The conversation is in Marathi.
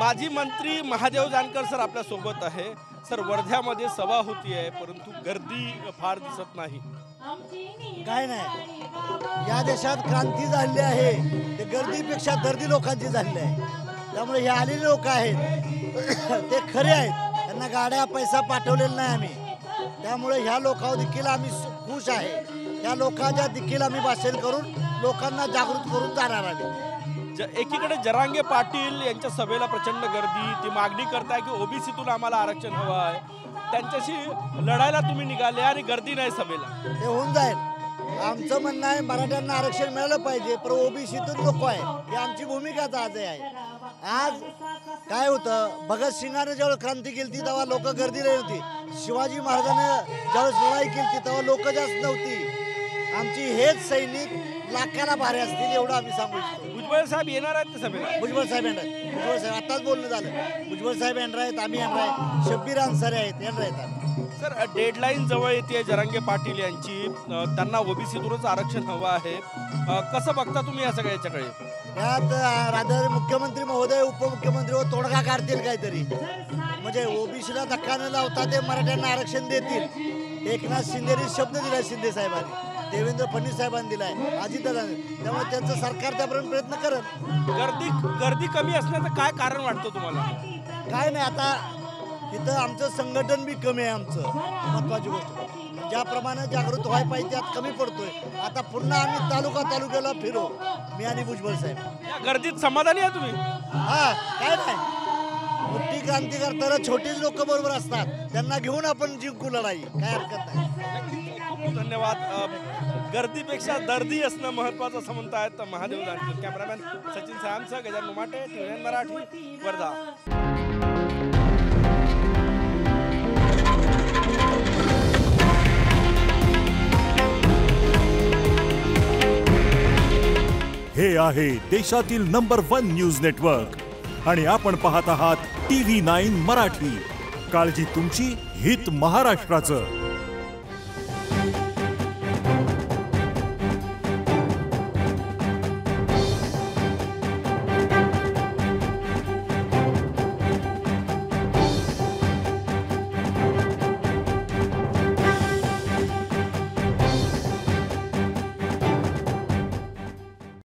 माजी मंत्री महादेव जानकर सर आपल्या सोबत आहे। सर वर्ध्यामध्ये सभा होती आहे परंतु गर्दी फार दिसत नाही। काय नाही, या देशात क्रांती झाली आहे ते गर्दीपेक्षा दर्दी लोकांची झाली आहे। त्यामुळे हे आलेले लोक आहेत ते खरे आहेत, त्यांना गाड्या पैसा पाठवलेला नाही आम्ही। त्यामुळे ह्या लोकांवर देखील आम्ही खुश आहे। त्या लोकांच्या देखील आम्ही भाषण करून लोकांना जागृत करून जाणार आहे। एकीकडे जरांगे पाटील यांच्या सभेला प्रचंड गर्दी, ती मागणी करताय की ओबीसीतून आम्हाला आरक्षण हवं आहे, त्यांच्याशी लढायला तुम्ही निघाले आणि गर्दी नाही सभेला। ते होऊन जाईल। आमचं म्हणणं आहे मराठ्यांना आरक्षण मिळालं पाहिजे पण ओबीसीतून नको आहे, ही आमची भूमिकाच आज आहे। आज काय होतं, भगतसिंगाने ज्यावेळेस क्रांती केली तेव्हा लोक गर्दीला होती, शिवाजी महाराजांनी ज्यावेळेस लढाई केली तेव्हा लोक जास्त नव्हती। आमची हेच सैनिक लाखाला भारे असतील एवढं आम्ही सांगू इच्छितो। भुजबळ साहेब येणार आहेत सभेला? भुजबळ साहेब येणार आहेत, भुजबळ साहेब आताच बोलणं झालं, भुजबळ साहेब येणार आहेत, आम्ही येणार आहे, शब्बीर अन्सारी आहेत, येणार आहेत। सर डेडलाईन जवळ येते जरांगे पाटील यांची, त्यांना ओबीसीतूनच आरक्षण हवं आहे, कसं बघता तुम्ही या सगळ्याच्याकडे? यात राधा मुख्यमंत्री महोदय उपमुख्यमंत्री तोडगा काढतील काहीतरी, म्हणजे ओबीसीला धक्का न लावता ते मराठ्यांना आरक्षण देतील। एकनाथ शिंदेने शब्द दिलाय, शिंदे साहेबांनी, देवेंद्र फडणवीस साहेबांनी दिलाय, अजितदादांनी, त्यामुळे त्यांचं सरकार त्यापर्यंत प्रयत्न करत। गर्दी कमी असण्याचं काय कारण वाटतं तुम्हाला? काय नाही, आता इथं आमचं संघटन बी कमी आहे। आमचं महत्वाची गोष्ट ज्याप्रमाणे जागृत व्हायला पाहिजे त्यात कमी पडतोय। आता पुन्हा आम्ही तालुक्याला फिरो, मी आणि भुजबळ साहेब। या गर्दीत समाधानी आहे तुम्ही? हा, काय नाही, मोठी क्रांती करताना छोटीच लोक बरोबर असतात, त्यांना घेऊन आपण जिंकू लढाई, काय हरकत नाही। खूप धन्यवाद। गर्दीपेक्षा दर्दी असणं महत्त्वाचं असं म्हणतायत महादेव जानकर। कॅमेरामॅन सचिन सायांसह गजानन उमाटे, TV9 मराठी, वर्धा। हे आहे देशातील नंबर 1 न्यूज नेटवर्क आणि आपण पाहत आहात TV9 मराठी। काळजी तुमची, हित महाराष्ट्राचं।